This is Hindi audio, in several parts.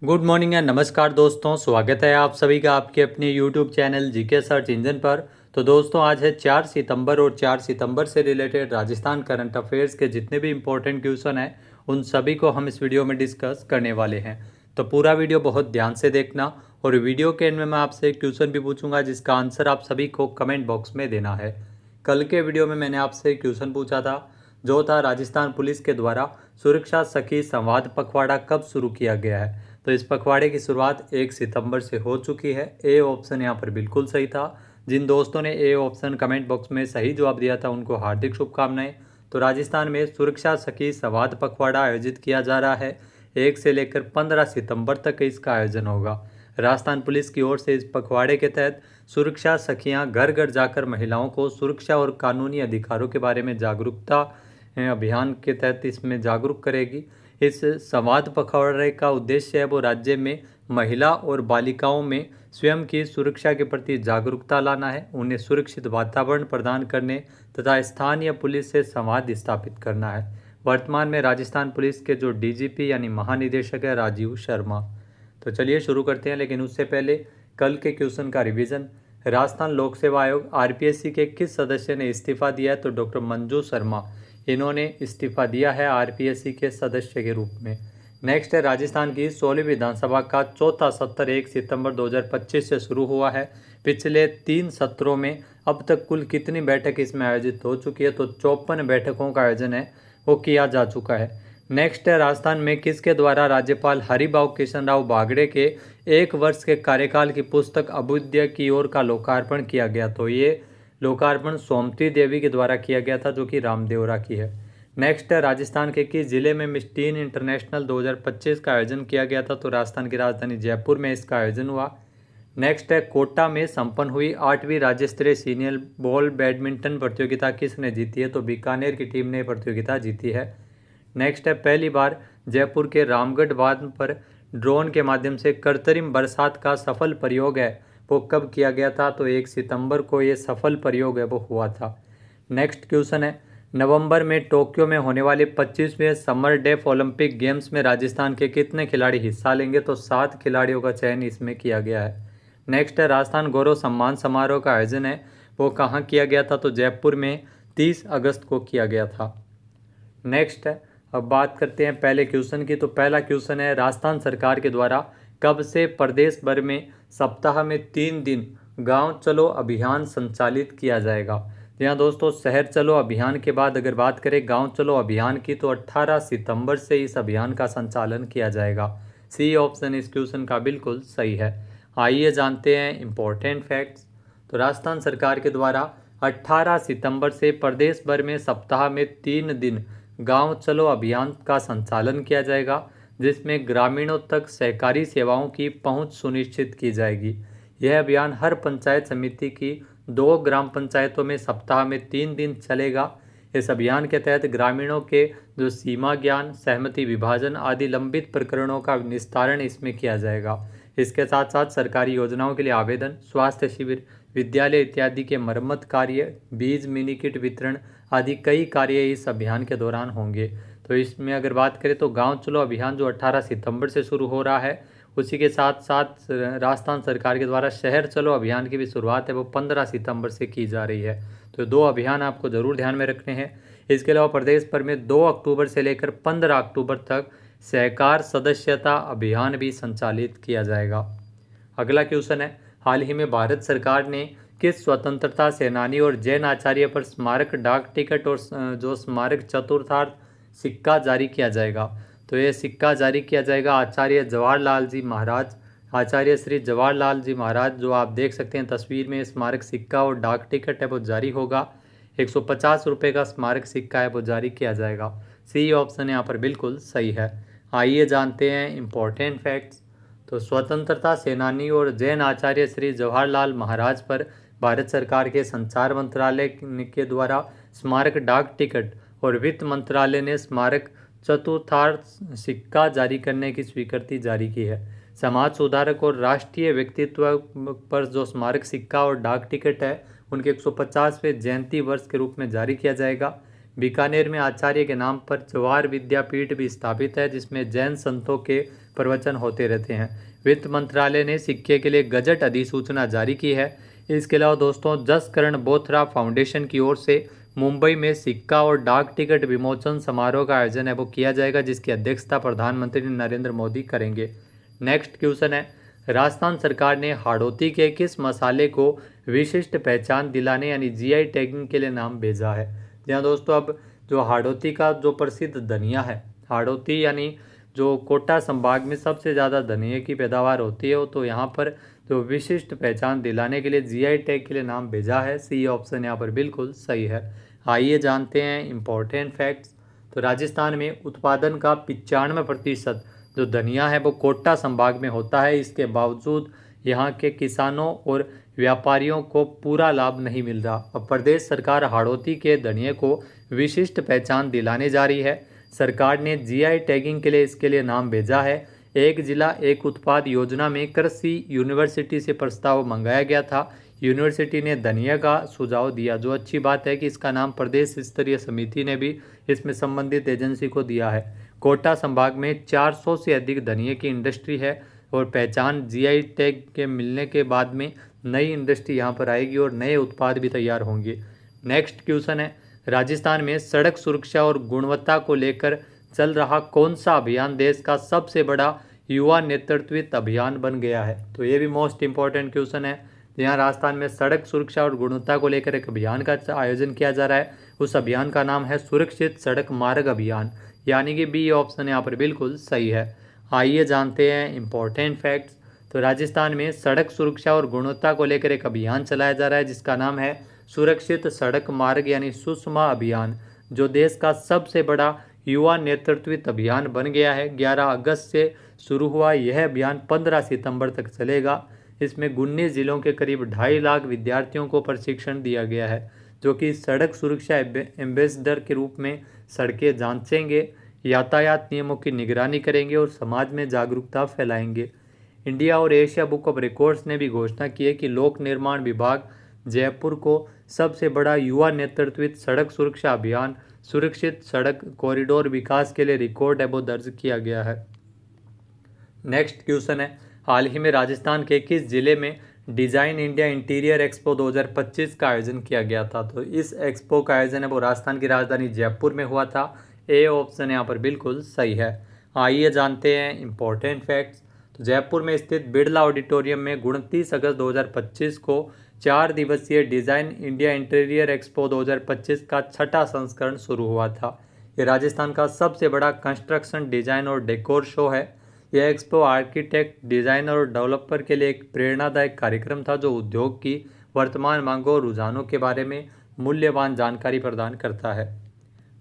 गुड मॉर्निंग या नमस्कार दोस्तों, स्वागत है आप सभी का आपके अपने YouTube channel GK search engine पर। तो दोस्तों आज है 4 सितंबर और 4 सितंबर से रिलेटेड राजस्थान करंट अफेयर्स के जितने भी इम्पोर्टेंट क्वेश्चन हैं उन सभी को हम इस वीडियो में डिस्कस करने वाले हैं। तो पूरा वीडियो बहुत ध्यान से देखना और वीडियो के एंड में मैं आपसे एक क्वेश्चन भी पूछूंगा जिसका आंसर आप सभी को कमेंट बॉक्स में देना है। कल के वीडियो में मैंने आपसे एक क्वेश्चन पूछा था जो था राजस्थान पुलिस के द्वारा सुरक्षा सखी संवाद पखवाड़ा कब शुरू किया गया है। तो इस पखवाड़े की शुरुआत 1 सितंबर से हो चुकी है। ए ऑप्शन यहाँ पर बिल्कुल सही था। जिन दोस्तों ने ए ऑप्शन कमेंट बॉक्स में सही जवाब दिया था उनको हार्दिक शुभकामनाएं। तो राजस्थान में सुरक्षा सखी संवाद पखवाड़ा आयोजित किया जा रहा है। 1 से लेकर 15 सितंबर तक इसका आयोजन होगा। राजस्थान पुलिस की ओर से इस पखवाड़े के तहत सुरक्षा सखियां घर घर जाकर महिलाओं को सुरक्षा और कानूनी अधिकारों के बारे में जागरूकता अभियान के तहत इसमें जागरूक करेगी। इस संवाद पखवाड़े का उद्देश्य है वो राज्य में महिला और बालिकाओं में स्वयं की सुरक्षा के प्रति जागरूकता लाना है, उन्हें सुरक्षित वातावरण प्रदान करने तथा स्थानीय पुलिस से संवाद स्थापित करना है। वर्तमान में राजस्थान पुलिस के जो डीजीपी यानी महानिदेशक है राजीव शर्मा। तो चलिए शुरू करते हैं, लेकिन उससे पहले कल के क्वेश्चन का रिवीजन। राजस्थान लोक सेवा आयोग आरपीएससी के किस सदस्य ने इस्तीफा दिया है। तो डॉक्टर मंजू शर्मा इन्होंने इस्तीफा दिया है आरपीएससी के सदस्य के रूप में। नेक्स्ट है राजस्थान की 16वीं विधानसभा का चौथा सत्र 1 सितंबर 2025 से शुरू हुआ है। पिछले 3 सत्रों में अब तक कुल कितनी बैठक इसमें आयोजित हो चुकी है। तो 54 बैठकों का आयोजन है वो किया जा चुका है। नेक्स्ट है राजस्थान में किसके द्वारा राज्यपाल हरिभाऊ कृष्णराव बागड़े के 1 वर्ष के कार्यकाल की पुस्तक अभ्युदय की ओर का लोकार्पण किया गया। तो ये लोकार्पण सोमती देवी के द्वारा किया गया था जो कि रामदेवरा की है। नेक्स्ट है राजस्थान के किस जिले में मिस टीन इंटरनेशनल 2025 का आयोजन किया गया था। तो राजस्थान की राजधानी जयपुर में इसका आयोजन हुआ। नेक्स्ट है कोटा में संपन्न हुई 8वीं राज्य स्तरीय सीनियर बॉल बैडमिंटन प्रतियोगिता किसने जीती है। तो बीकानेर की टीम ने प्रतियोगिता जीती है। नेक्स्ट है पहली बार जयपुर के रामगढ़ बांध पर ड्रोन के माध्यम से कृत्रिम बरसात का सफल प्रयोग है वो कब किया गया था। तो 1 सितंबर को ये सफल प्रयोग है वो हुआ था। नेक्स्ट क्वेश्चन है नवंबर में टोक्यो में होने वाले 25वें समर डेफ ओलंपिक गेम्स में राजस्थान के कितने खिलाड़ी हिस्सा लेंगे। तो 7 खिलाड़ियों का चयन इसमें किया गया है। नेक्स्ट है राजस्थान गौरव सम्मान समारोह का आयोजन है वो कहाँ किया गया था। तो जयपुर में 30 अगस्त को किया गया था। नेक्स्ट है अब बात करते हैं पहले क्वेश्चन की। तो पहला क्वेश्चन है राजस्थान सरकार के द्वारा कब से प्रदेश भर में सप्ताह में 3 दिन गांव चलो अभियान संचालित किया जाएगा। यहाँ दोस्तों शहर चलो अभियान के बाद अगर बात करें गांव चलो अभियान की तो 18 सितंबर से इस अभियान का संचालन किया जाएगा। सी ऑप्शन इस क्वेश्चन का बिल्कुल सही है। आइए जानते हैं इम्पोर्टेंट फैक्ट्स। तो राजस्थान सरकार के द्वारा 18 सितंबर से प्रदेश भर में सप्ताह में 3 दिन गांव चलो अभियान का संचालन किया जाएगा जिसमें ग्रामीणों तक सहकारी सेवाओं की पहुंच सुनिश्चित की जाएगी। यह अभियान हर पंचायत समिति की 2 ग्राम पंचायतों में सप्ताह में 3 दिन चलेगा। इस अभियान के तहत ग्रामीणों के जो सीमा ज्ञान, सहमति विभाजन आदि लंबित प्रकरणों का निस्तारण इसमें किया जाएगा। इसके साथ साथ सरकारी योजनाओं के लिए आवेदन, स्वास्थ्य शिविर, विद्यालय इत्यादि के मरम्मत कार्य, बीज मिनी किट वितरण आदि कई कार्य इस अभियान के दौरान होंगे। तो इसमें अगर बात करें तो गांव चलो अभियान जो 18 सितंबर से शुरू हो रहा है उसी के साथ साथ राजस्थान सरकार के द्वारा शहर चलो अभियान की भी शुरुआत है वो 15 सितंबर से की जा रही है। तो 2 अभियान आपको ज़रूर ध्यान में रखने हैं। इसके अलावा प्रदेश भर में 2 अक्टूबर से लेकर 15 अक्टूबर तक सहकार सदस्यता अभियान भी संचालित किया जाएगा। अगला क्वेश्चन है हाल ही में भारत सरकार ने किस स्वतंत्रता सेनानी और जैन आचार्य पर स्मारक डाक टिकट और जो स्मारक चतुर्थार्थ सिक्का जारी किया जाएगा। तो ये सिक्का जारी किया जाएगा आचार्य जवाहरलाल जी महाराज, आचार्य श्री जवाहरलाल जी महाराज जो आप देख सकते हैं तस्वीर में। स्मारक सिक्का और डाक टिकट है वो जारी होगा। 150 रुपये का स्मारक सिक्का है वो जारी किया जाएगा। सी ऑप्शन यहाँ पर बिल्कुल सही है। आइए जानते हैं इम्पोर्टेंट फैक्ट्स। तो स्वतंत्रता सेनानी और जैन आचार्य श्री जवाहरलाल महाराज पर भारत सरकार के संचार मंत्रालय के द्वारा स्मारक डाक टिकट और वित्त मंत्रालय ने स्मारक चतुर्थार्थ सिक्का जारी करने की स्वीकृति जारी की है। समाज सुधारक और राष्ट्रीय व्यक्तित्व पर जो स्मारक सिक्का और डाक टिकट है उनके 150वें जयंती वर्ष के रूप में जारी किया जाएगा। बीकानेर में आचार्य के नाम पर जवाहर विद्यापीठ भी स्थापित है जिसमें जैन संतों के प्रवचन होते रहते हैं। वित्त मंत्रालय ने सिक्के के लिए गजट अधिसूचना जारी की है। इसके अलावा दोस्तों जसकरण बोथरा फाउंडेशन की ओर से मुंबई में सिक्का और डाक टिकट विमोचन समारोह का आयोजन है वो किया जाएगा, जिसकी अध्यक्षता प्रधानमंत्री नरेंद्र मोदी करेंगे। नेक्स्ट क्वेश्चन है, राजस्थान सरकार ने हाड़ौती के किस मसाले को विशिष्ट पहचान दिलाने यानी जीआई टैगिंग के लिए नाम भेजा है। जहाँ दोस्तों अब जो हाड़ौती का जो प्रसिद्ध धनिया है, हाड़ौती यानी जो कोटा संभाग में सबसे ज़्यादा धनिये की पैदावार होती है, तो यहाँ पर जो विशिष्ट पहचान दिलाने के लिए जीआई टैग के लिए नाम भेजा है। सी ऑप्शन यहाँ पर बिल्कुल सही है। आइए जानते हैं इम्पोर्टेंट फैक्ट्स। तो राजस्थान में उत्पादन का 95% जो धनिया है वो कोटा संभाग में होता है। इसके बावजूद यहाँ के किसानों और व्यापारियों को पूरा लाभ नहीं मिल रहा। अब प्रदेश सरकार हाड़ौती के धनिये को विशिष्ट पहचान दिलाने जा रही है। सरकार ने जीआई टैगिंग के लिए इसके लिए नाम भेजा है। एक जिला एक उत्पाद योजना में कृषि यूनिवर्सिटी से प्रस्ताव मंगाया गया था। यूनिवर्सिटी ने धनिया का सुझाव दिया, जो अच्छी बात है कि इसका नाम प्रदेश स्तरीय समिति ने भी इसमें संबंधित एजेंसी को दिया है। कोटा संभाग में 400 से अधिक धनिये की इंडस्ट्री है और पहचान जीआई टैग के मिलने के बाद में नई इंडस्ट्री यहाँ पर आएगी और नए उत्पाद भी तैयार होंगे। नेक्स्ट क्वेश्चन है, राजस्थान में सड़क सुरक्षा और गुणवत्ता को लेकर चल रहा कौन सा अभियान देश का सबसे बड़ा युवा नेतृत्वित अभियान बन गया है। तो ये भी मोस्ट इंपॉर्टेंट क्वेश्चन है। यहाँ राजस्थान में सड़क सुरक्षा और गुणवत्ता को लेकर एक अभियान का आयोजन किया जा रहा है। उस अभियान का नाम है सुरक्षित सड़क मार्ग अभियान, यानी कि बी ऑप्शन यहाँ पर बिल्कुल सही है। आइए जानते हैं इम्पोर्टेंट फैक्ट्स। तो राजस्थान में सड़क सुरक्षा और गुणवत्ता को लेकर एक अभियान चलाया जा रहा है, जिसका नाम है सुरक्षित सड़क मार्ग यानी सुषमा अभियान, जो देश का सबसे बड़ा युवा नेतृत्वित अभियान बन गया है। 11 अगस्त से शुरू हुआ यह अभियान 15 सितंबर तक चलेगा। इसमें 19 जिलों के करीब 2.5 लाख विद्यार्थियों को प्रशिक्षण दिया गया है, जो कि सड़क सुरक्षा एम्बेसडर के रूप में सड़कें जांचेंगे, यातायात नियमों की निगरानी करेंगे और समाज में जागरूकता फैलाएंगे। इंडिया और एशिया बुक ऑफ रिकॉर्ड्स ने भी घोषणा की है कि लोक निर्माण विभाग जयपुर को सबसे बड़ा युवा नेतृत्वित सड़क सुरक्षा अभियान सुरक्षित सड़क कॉरिडोर विकास के लिए रिकॉर्ड है वो दर्ज किया गया है। नेक्स्ट क्वेश्चन है, हाल ही में राजस्थान के किस जिले में डिजाइन इंडिया इंटीरियर एक्सपो 2025 का आयोजन किया गया था। तो इस एक्सपो का आयोजन है वो राजस्थान की राजधानी जयपुर में हुआ था। ए ऑप्शन यहाँ पर बिल्कुल सही है। आइए जानते हैं इम्पोर्टेंट फैक्ट्स। तो जयपुर में स्थित बिड़ला ऑडिटोरियम में 29 अगस्त 2025 को 4 दिवसीय डिज़ाइन इंडिया इंटीरियर एक्सपो 2025 का छठा संस्करण शुरू हुआ था। ये राजस्थान का सबसे बड़ा कंस्ट्रक्शन डिज़ाइन और डेकोर शो है। यह एक्सपो आर्किटेक्ट, डिज़ाइनर और डेवलपर के लिए एक प्रेरणादायक कार्यक्रम था, जो उद्योग की वर्तमान मांगों और रुझानों के बारे में मूल्यवान जानकारी प्रदान करता है।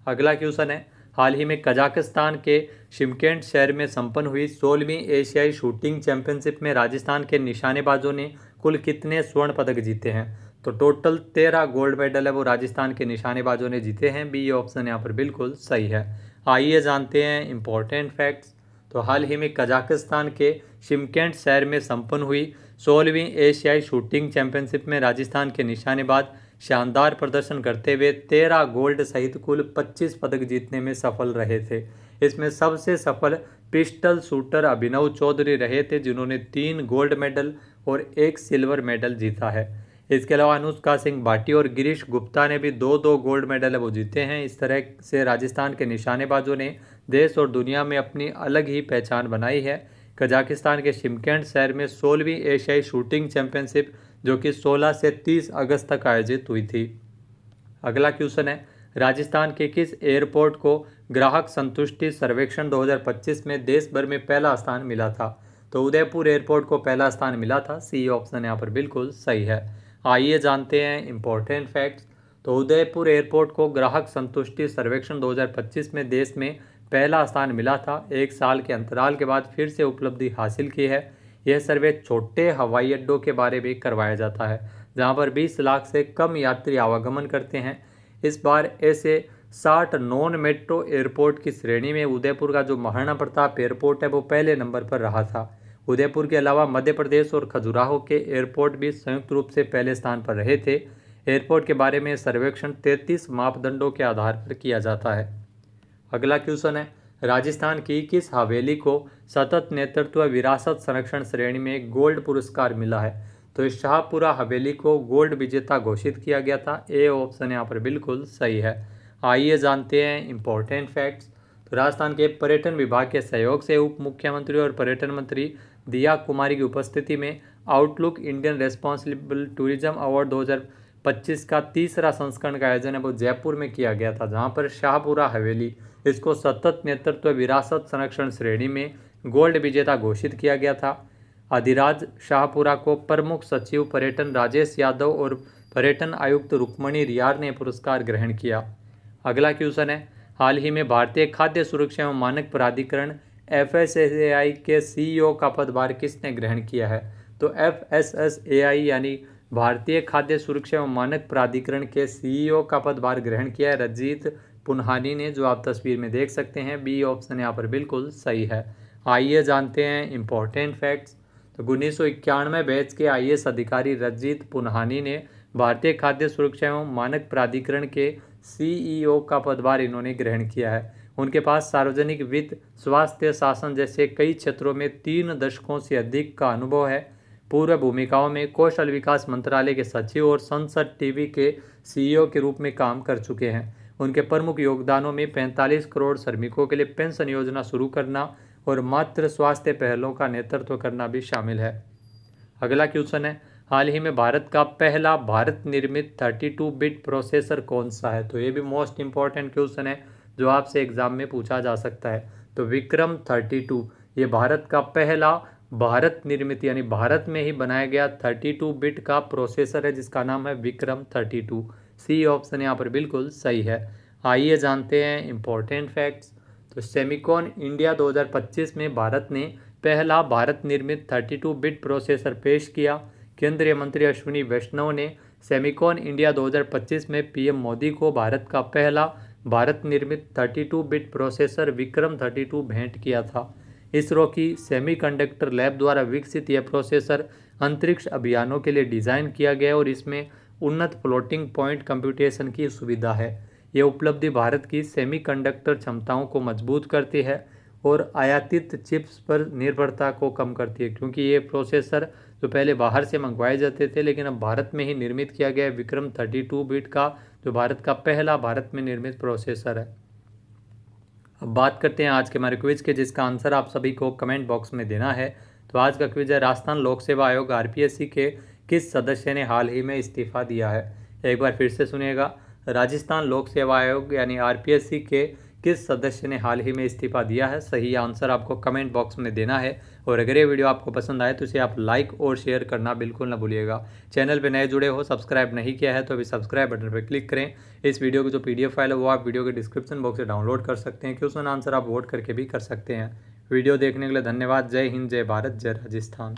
अगला क्वेश्चन है, हाल ही में कजाकिस्तान के शिमकेंट शहर में संपन्न हुई 16वीं एशियाई शूटिंग चैंपियनशिप में राजस्थान के निशानेबाजों ने कुल कितने स्वर्ण पदक जीते हैं। तो टोटल 13 गोल्ड मेडल है वो राजस्थान के निशानेबाजों ने जीते हैं। बी ऑप्शन यहाँ पर बिल्कुल सही है। आइए जानते हैं इम्पोर्टेंट फैक्ट्स। तो हाल ही में कजाकिस्तान के शिमकेंट शहर में संपन्न हुई 16वीं एशियाई शूटिंग चैंपियनशिप में राजस्थान के निशानेबाज शानदार प्रदर्शन करते हुए 13 गोल्ड सहित कुल 25 पदक जीतने में सफल रहे थे। इसमें सबसे सफल पिस्टल शूटर अभिनव चौधरी रहे थे, जिन्होंने 3 गोल्ड मेडल और 1 सिल्वर मेडल जीता है। इसके अलावा अनुष्का सिंह भाटी और गिरीश गुप्ता ने भी 2-2 गोल्ड मेडल वो जीते हैं। इस तरह से राजस्थान के निशानेबाजों ने देश और दुनिया में अपनी अलग ही पहचान बनाई है। कजाकिस्तान के शिमकेंट शहर में 16वीं एशियाई शूटिंग चैंपियनशिप जो कि 16 से 30 अगस्त तक आयोजित हुई थी। अगला क्वेश्चन है, राजस्थान के किस एयरपोर्ट को ग्राहक संतुष्टि सर्वेक्षण 2025 में देश भर में पहला स्थान मिला था। तो उदयपुर एयरपोर्ट को पहला स्थान मिला था। सी ऑप्शन यहाँ पर बिल्कुल सही है। आइए जानते हैं इम्पोर्टेंट फैक्ट्स। तो उदयपुर एयरपोर्ट को ग्राहक संतुष्टि सर्वेक्षण 2025 में देश में पहला स्थान मिला था। 1 साल के अंतराल के बाद फिर से उपलब्धि हासिल की है। यह सर्वे छोटे हवाई अड्डों के बारे में करवाया जाता है, जहां पर 20 लाख से कम यात्री आवागमन करते हैं। इस बार ऐसे 60 नॉन मेट्रो एयरपोर्ट की श्रेणी में उदयपुर का जो महाराणा प्रताप एयरपोर्ट है वो पहले नंबर पर रहा था। उदयपुर के अलावा मध्य प्रदेश और खजुराहो के एयरपोर्ट भी संयुक्त रूप से पहले स्थान पर रहे थे। एयरपोर्ट के बारे में सर्वेक्षण 33 मापदंडों के आधार पर किया जाता है। अगला क्वेश्चन है, राजस्थान की किस हवेली को सतत नेतृत्व विरासत संरक्षण श्रेणी में गोल्ड पुरस्कार मिला है? तो इस शाहपुरा हवेली को गोल्ड विजेता घोषित किया गया था। ए ऑप्शन यहाँ पर बिल्कुल सही है। आइए जानते हैं इंपॉर्टेंट फैक्ट्स। तो राजस्थान के पर्यटन विभाग के सहयोग से उप मुख्यमंत्री और पर्यटन मंत्री दिया कुमारी की उपस्थिति में outlook Indian responsible tourism award 2025 का तीसरा संस्करण का आयोजन है वो जयपुर में किया गया था, जहां पर शाहपुरा हवेली इसको सतत नेतृत्व विरासत संरक्षण श्रेणी में गोल्ड विजेता घोषित किया गया था। अधिराज शाहपुरा को प्रमुख सचिव पर्यटन राजेश यादव और पर्यटन आयुक्त रुक्मणी रियार ने पुरस्कार ग्रहण किया। अगला क्वेश्चन है, हाल ही में भारतीय खाद्य सुरक्षा एवं मानक प्राधिकरण FSSAI के CEO का पदभार किसने ग्रहण किया है? तो FSSAI यानी भारतीय खाद्य सुरक्षा एवं मानक प्राधिकरण के CEO का पदभार ग्रहण किया है रजनीत पुन्हानी ने, जो आप तस्वीर में देख सकते हैं। बी ऑप्शन यहाँ पर बिल्कुल सही है। आइए जानते हैं इंपॉर्टेंट फैक्ट्स। तो 1991 बैच के IAS अधिकारी रजनीत पुन्हानी ने भारतीय खाद्य सुरक्षा एवं मानक प्राधिकरण के CEO का पदभार इन्होंने ग्रहण किया है। उनके पास सार्वजनिक वित्त, स्वास्थ्य, शासन जैसे कई क्षेत्रों में 3 दशकों से अधिक का अनुभव है। पूर्व भूमिकाओं में कौशल विकास मंत्रालय के सचिव और संसद टीवी के CEO के रूप में काम कर चुके हैं। उनके प्रमुख योगदानों में 45 करोड़ श्रमिकों के लिए पेंशन योजना शुरू करना और मातृ स्वास्थ्य पहलों का नेतृत्व करना भी शामिल है। अगला क्वेश्चन है, हाल ही में भारत का पहला भारत निर्मित 32 बिट प्रोसेसर कौन सा है? तो ये भी मोस्ट इंपॉर्टेंट क्वेश्चन है जो आपसे एग्जाम में पूछा जा सकता है। तो विक्रम 32 ये भारत का पहला भारत निर्मित यानी भारत में ही बनाया गया 32 बिट का प्रोसेसर है, जिसका नाम है विक्रम 32। सी ऑप्शन यहाँ पर बिल्कुल सही है। आइए जानते हैं इंपॉर्टेंट फैक्ट्स। तो सेमिकॉन इंडिया 2025 में भारत ने पहला भारत निर्मित 32 बिट प्रोसेसर पेश किया। केंद्रीय मंत्री अश्विनी वैष्णव ने सेमिकॉन इंडिया 2025 में PM मोदी को भारत का पहला भारत निर्मित 32 बिट प्रोसेसर विक्रम 32 भेंट किया था। इसरो की सेमीकंडक्टर लैब द्वारा विकसित यह प्रोसेसर अंतरिक्ष अभियानों के लिए डिज़ाइन किया गया और इसमें उन्नत फ्लोटिंग पॉइंट कंप्यूटेशन की सुविधा है। यह उपलब्धि भारत की सेमीकंडक्टर क्षमताओं को मजबूत करती है और आयातित चिप्स पर निर्भरता को कम करती है, क्योंकि ये प्रोसेसर जो पहले बाहर से मंगवाए जाते थे लेकिन अब भारत में ही निर्मित किया गया है विक्रम 32 बिट का, जो भारत का पहला भारत में निर्मित प्रोसेसर है। अब बात करते हैं आज के हमारे क्विज के, जिसका आंसर आप सभी को कमेंट बॉक्स में देना है। तो आज का क्विज है, राजस्थान लोक सेवा आयोग RPSC के किस सदस्य ने हाल ही में इस्तीफा दिया है? एक बार फिर से सुनिएगा, राजस्थान लोक सेवा आयोग यानी RPSC के किस सदस्य ने हाल ही में इस्तीफा दिया है? सही आंसर आपको कमेंट बॉक्स में देना है। और अगर ये वीडियो आपको पसंद आए तो इसे आप लाइक और शेयर करना बिल्कुल ना भूलिएगा। चैनल पे नए जुड़े हो, सब्सक्राइब नहीं किया है तो अभी सब्सक्राइब बटन पर क्लिक करें। इस वीडियो की जो PDF फाइल है वो आप वीडियो के डिस्क्रिप्शन बॉक्स से डाउनलोड कर सकते हैं। क्वेश्चन आंसर आप वोट करके भी कर सकते हैं। वीडियो देखने के लिए धन्यवाद। जय हिंद, जय भारत, जय राजस्थान।